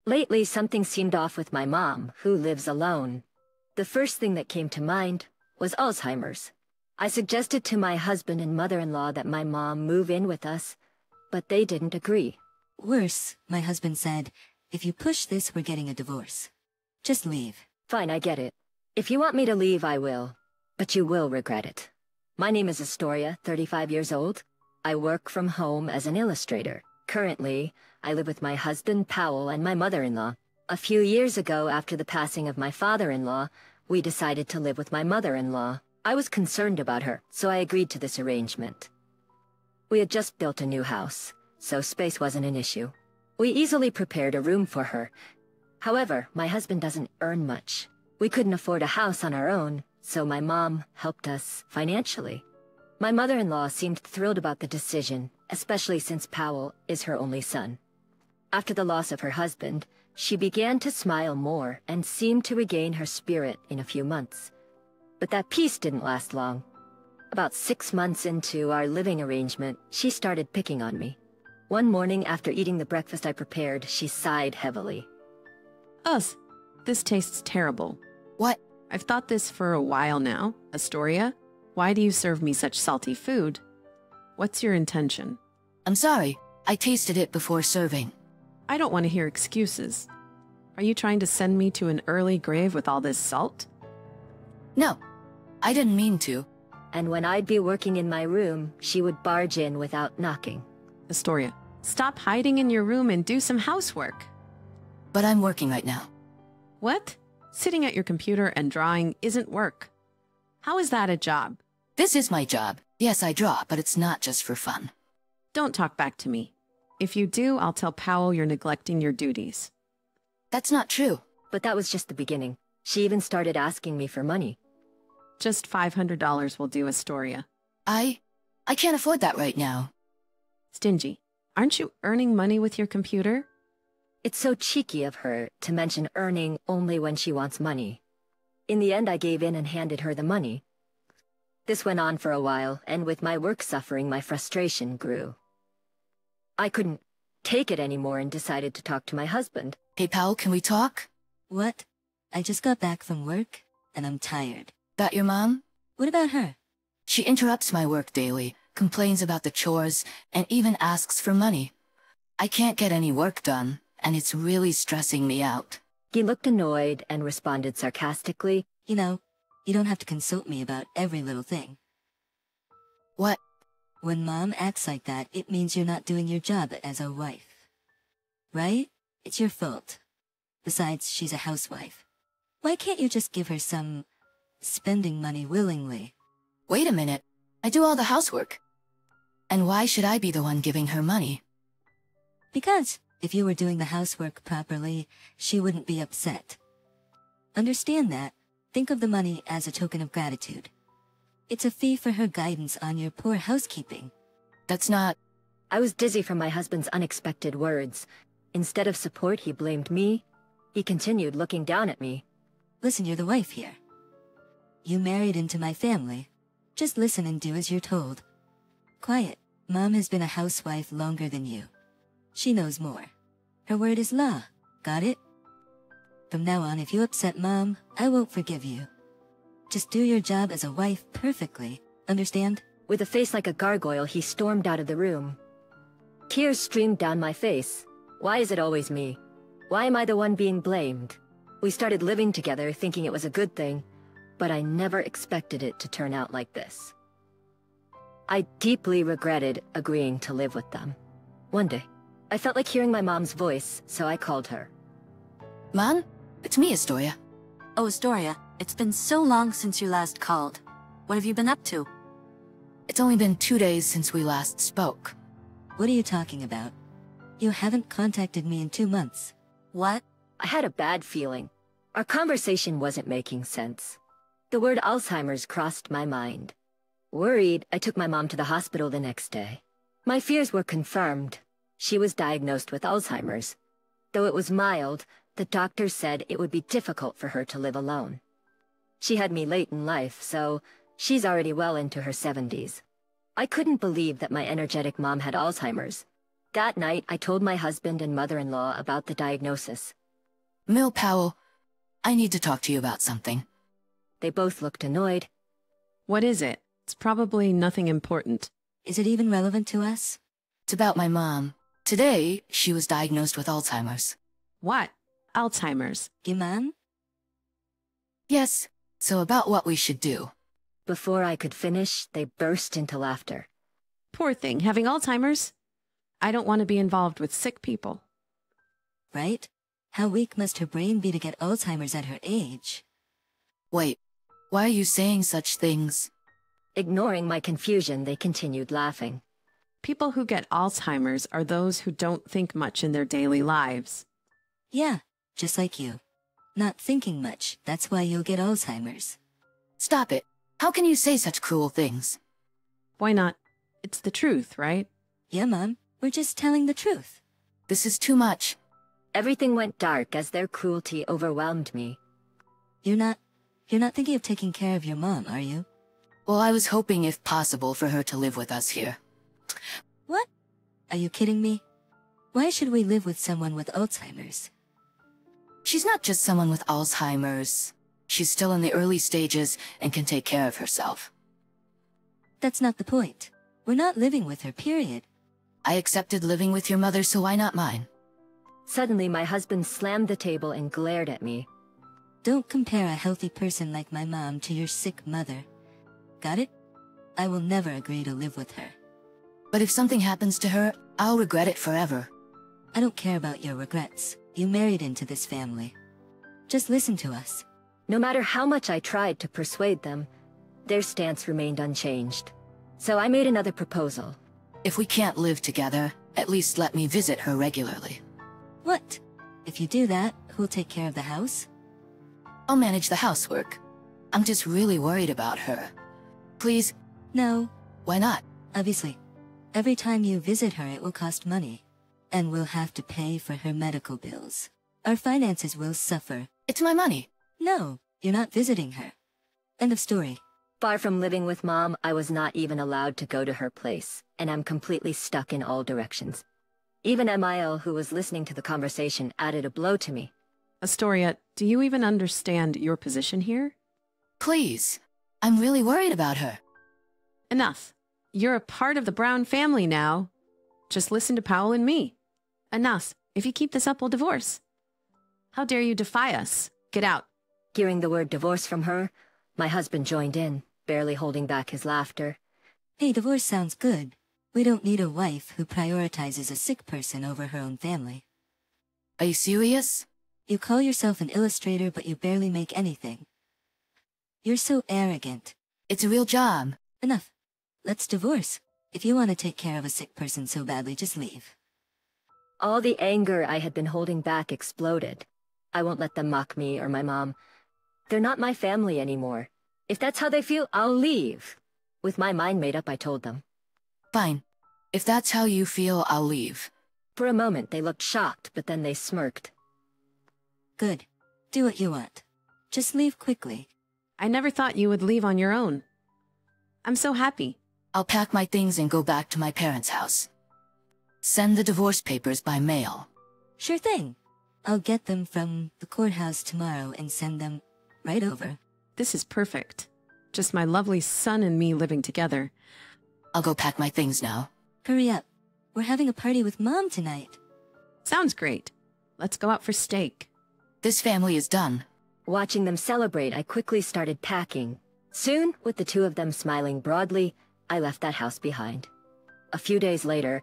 Lately, something seemed off with my mom, who lives alone. The first thing that came to mind was Alzheimer's. I suggested to my husband and mother-in-law that my mom move in with us, but they didn't agree. Worse, my husband said, if you push this, we're getting a divorce. Just leave. Fine, I get it. If you want me to leave, I will. But you will regret it. My name is Astoria, 35 years old. I work from home as an illustrator. Currently, I live with my husband, Powell, and my mother-in-law. A few years ago, after the passing of my father-in-law, we decided to live with my mother-in-law. I was concerned about her, so I agreed to this arrangement. We had just built a new house, so space wasn't an issue. We easily prepared a room for her. However, my husband doesn't earn much. We couldn't afford a house on our own, so my mom helped us financially. My mother-in-law seemed thrilled about the decision, especially since Powell is her only son. After the loss of her husband, she began to smile more and seemed to regain her spirit in a few months. But that peace didn't last long. About 6 months into our living arrangement, she started picking on me. One morning after eating the breakfast I prepared, she sighed heavily. Us. This tastes terrible. What? I've thought this for a while now. Astoria, why do you serve me such salty food? What's your intention? I'm sorry. I tasted it before serving. I don't want to hear excuses. Are you trying to send me to an early grave with all this salt? No, I didn't mean to. And when I'd be working in my room, she would barge in without knocking. Astoria, stop hiding in your room and do some housework. But I'm working right now. What? Sitting at your computer and drawing isn't work. How is that a job? This is my job. Yes, I draw, but it's not just for fun. Don't talk back to me. If you do, I'll tell Powell you're neglecting your duties. That's not true. But that was just the beginning. She even started asking me for money. Just $500 will do, Astoria. I can't afford that right now. Stingy. Aren't you earning money with your computer? It's so cheeky of her to mention earning only when she wants money. In the end, I gave in and handed her the money. This went on for a while, and with my work suffering, my frustration grew. I couldn't take it anymore and decided to talk to my husband. Hey, pal, can we talk? What? I just got back from work, and I'm tired. That your mom? What about her? She interrupts my work daily, complains about the chores, and even asks for money. I can't get any work done, and it's really stressing me out. He looked annoyed and responded sarcastically. You know, you don't have to consult me about every little thing. What? When Mom acts like that, it means you're not doing your job as a wife. Right? It's your fault. Besides, she's a housewife. Why can't you just give her some spending money willingly? Wait a minute. I do all the housework. And why should I be the one giving her money? Because if you were doing the housework properly, she wouldn't be upset. Understand that. Think of the money as a token of gratitude. It's a fee for her guidance on your poor housekeeping. That's not... I was dizzy from my husband's unexpected words. Instead of support, he blamed me. He continued looking down at me. Listen, you're the wife here. You married into my family. Just listen and do as you're told. Quiet. Mom has been a housewife longer than you. She knows more. Her word is law. Got it? From now on, if you upset Mom, I won't forgive you. Just do your job as a wife perfectly. Understand? With a face like a gargoyle, he stormed out of the room. Tears streamed down my face. Why is it always me? Why am I the one being blamed? We started living together thinking it was a good thing, but I never expected it to turn out like this. I deeply regretted agreeing to live with them. One day, I felt like hearing my mom's voice, so I called her. Mom? It's me, Astoria. Oh, Astoria, it's been so long since you last called. What have you been up to? It's only been 2 days since we last spoke. What are you talking about? You haven't contacted me in 2 months. What? I had a bad feeling. Our conversation wasn't making sense. The word Alzheimer's crossed my mind. Worried, I took my mom to the hospital the next day. My fears were confirmed. She was diagnosed with Alzheimer's. Though it was mild, the doctor said it would be difficult for her to live alone. She had me late in life, so she's already well into her 70s. I couldn't believe that my energetic mom had Alzheimer's. That night, I told my husband and mother-in-law about the diagnosis. Mill Powell, I need to talk to you about something. They both looked annoyed. What is it? It's probably nothing important. Is it even relevant to us? It's about my mom. Today, she was diagnosed with Alzheimer's. What? Alzheimer's. Your mom? Yes, so about what we should do. Before I could finish, they burst into laughter. Poor thing, having Alzheimer's. I don't want to be involved with sick people. Right? How weak must her brain be to get Alzheimer's at her age? Wait, why are you saying such things? Ignoring my confusion, they continued laughing. People who get Alzheimer's are those who don't think much in their daily lives. Yeah, just like you. Not thinking much, that's why you'll get Alzheimer's. Stop it. How can you say such cruel things? Why not? It's the truth, right? Yeah, Mom, we're just telling the truth. This is too much. Everything went dark as their cruelty overwhelmed me. You're not thinking of taking care of your mom, are you? Well, I was hoping if possible for her to live with us here. What? Are you kidding me? Why should we live with someone with Alzheimer's? She's not just someone with Alzheimer's. She's still in the early stages and can take care of herself. That's not the point. We're not living with her, period. I accepted living with your mother, so why not mine? Suddenly, my husband slammed the table and glared at me. Don't compare a healthy person like my mom to your sick mother. Got it? I will never agree to live with her. But if something happens to her, I'll regret it forever. I don't care about your regrets. You married into this family. Just listen to us. No matter how much I tried to persuade them, their stance remained unchanged. So I made another proposal. If we can't live together, at least let me visit her regularly. What? If you do that, who'll take care of the house? I'll manage the housework. I'm just really worried about her. Please? No. Why not? Obviously. Every time you visit her, it will cost money. And we'll have to pay for her medical bills. Our finances will suffer. It's my money. No, you're not visiting her. End of story. Far from living with Mom, I was not even allowed to go to her place, and I'm completely stuck in all directions. Even Emile, who was listening to the conversation, added a blow to me. Astoria, do you even understand your position here? Please. I'm really worried about her. Enough. You're a part of the Brown family now. Just listen to Powell and me. Enough. If you keep this up, we'll divorce. How dare you defy us? Get out. Hearing the word divorce from her, my husband joined in, barely holding back his laughter. Hey, divorce sounds good. We don't need a wife who prioritizes a sick person over her own family. Are you serious? You call yourself an illustrator, but you barely make anything. You're so arrogant. It's a real job. Enough. Let's divorce. If you want to take care of a sick person so badly, just leave. All the anger I had been holding back exploded. I won't let them mock me or my mom. They're not my family anymore. If that's how they feel, I'll leave. With my mind made up, I told them. Fine. If that's how you feel, I'll leave. For a moment, they looked shocked, but then they smirked. Good. Do what you want. Just leave quickly. I never thought you would leave on your own. I'm so happy. I'll pack my things and go back to my parents' house. Send the divorce papers by mail. Sure thing. I'll get them from the courthouse tomorrow and send them right over. This is perfect. Just my lovely son and me living together. I'll go pack my things now. Hurry up. We're having a party with Mom tonight. Sounds great. Let's go out for steak. This family is done. Watching them celebrate, I quickly started packing. Soon, with the two of them smiling broadly, I left that house behind. A few days later,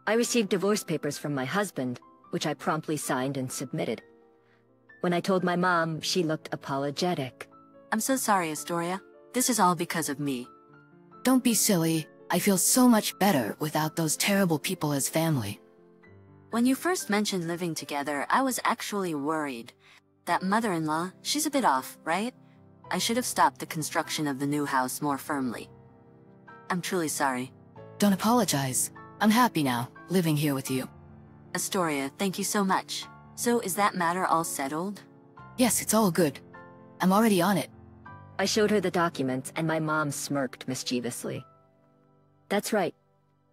I received divorce papers from my husband, which I promptly signed and submitted. When I told my mom, she looked apologetic. I'm so sorry, Astoria. This is all because of me. Don't be silly. I feel so much better without those terrible people as family. When you first mentioned living together, I was actually worried. That mother-in-law, she's a bit off, right? I should have stopped the construction of the new house more firmly. I'm truly sorry. Don't apologize. I'm happy now, living here with you. Astoria, thank you so much. So is that matter all settled? Yes, it's all good. I'm already on it. I showed her the documents, and my mom smirked mischievously. That's right.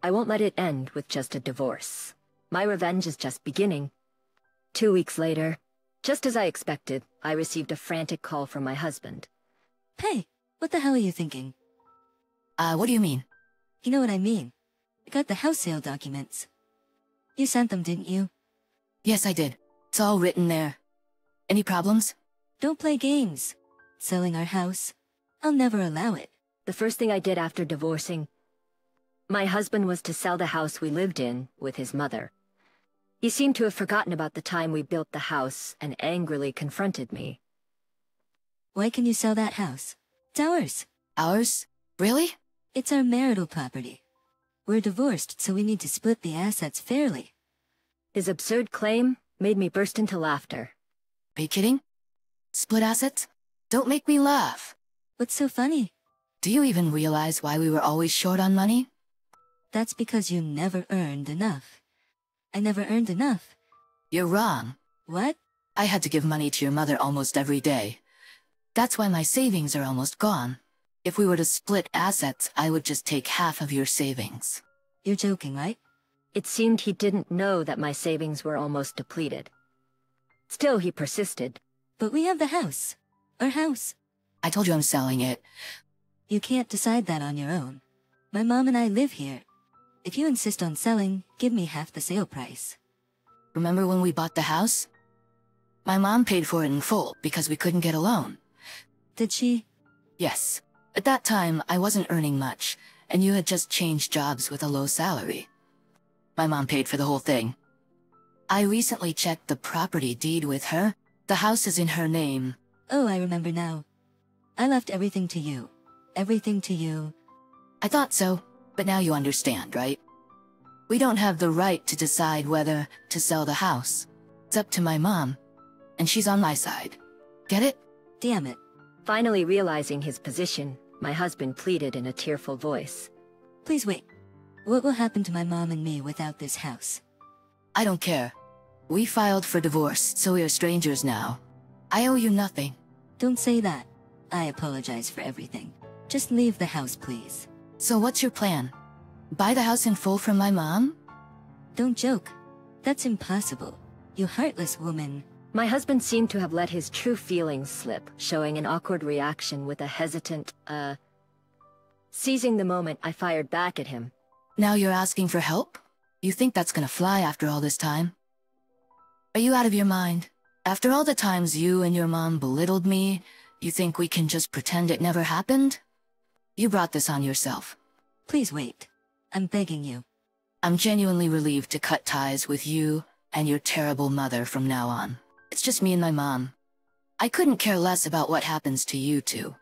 I won't let it end with just a divorce. My revenge is just beginning. 2 weeks later, just as I expected, I received a frantic call from my husband. Hey, what the hell are you thinking? What do you mean? You know what I mean. I got the house sale documents. You sent them, didn't you? Yes, I did. It's all written there. Any problems? Don't play games. Selling our house. I'll never allow it. The first thing I did after divorcing my husband was to sell the house we lived in with his mother. He seemed to have forgotten about the time we built the house and angrily confronted me. Why can you sell that house? It's ours. Ours? Really? It's our marital property. We're divorced, so we need to split the assets fairly. His absurd claim made me burst into laughter. Are you kidding? Split assets? Don't make me laugh. What's so funny? Do you even realize why we were always short on money? That's because you never earned enough. I never earned enough. You're wrong. What? I had to give money to your mother almost every day. That's why my savings are almost gone. If we were to split assets, I would just take half of your savings. You're joking, right? It seemed he didn't know that my savings were almost depleted. Still, he persisted. But we have the house. Our house. I told you I'm selling it. You can't decide that on your own. My mom and I live here. If you insist on selling, give me half the sale price. Remember when we bought the house? My mom paid for it in full because we couldn't get a loan. Did she? Yes. At that time, I wasn't earning much, and you had just changed jobs with a low salary. My mom paid for the whole thing. I recently checked the property deed with her. The house is in her name. Oh, I remember now. I left everything to you. Everything to you. I thought so, but now you understand, right? We don't have the right to decide whether to sell the house. It's up to my mom, and she's on my side. Get it? Damn it. Finally realizing his position, my husband pleaded in a tearful voice. Please wait. What will happen to my mom and me without this house? I don't care. We filed for divorce, so we are strangers now. I owe you nothing. Don't say that. I apologize for everything. Just leave the house, please. So what's your plan? Buy the house in full from my mom? Don't joke. That's impossible. You heartless woman. My husband seemed to have let his true feelings slip, showing an awkward reaction with a hesitant, Seizing the moment, I fired back at him. Now you're asking for help? You think that's gonna fly after all this time? Are you out of your mind? After all the times you and your mom belittled me, you think we can just pretend it never happened? You brought this on yourself. Please wait. I'm begging you. I'm genuinely relieved to cut ties with you and your terrible mother from now on. It's just me and my mom. I couldn't care less about what happens to you two.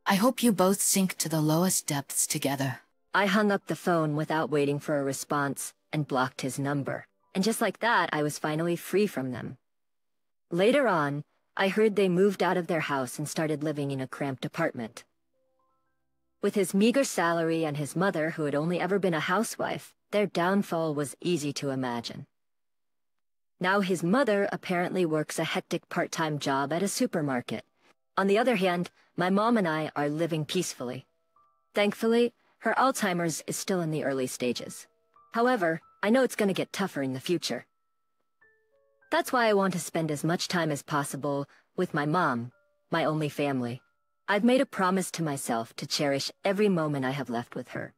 I hope you both sink to the lowest depths together. I hung up the phone without waiting for a response and blocked his number. And just like that, I was finally free from them. Later on, I heard they moved out of their house and started living in a cramped apartment. With his meager salary and his mother, who had only ever been a housewife, their downfall was easy to imagine. Now his mother apparently works a hectic part-time job at a supermarket. On the other hand, my mom and I are living peacefully. Thankfully, her Alzheimer's is still in the early stages. However, I know it's going to get tougher in the future. That's why I want to spend as much time as possible with my mom, my only family. I've made a promise to myself to cherish every moment I have left with her.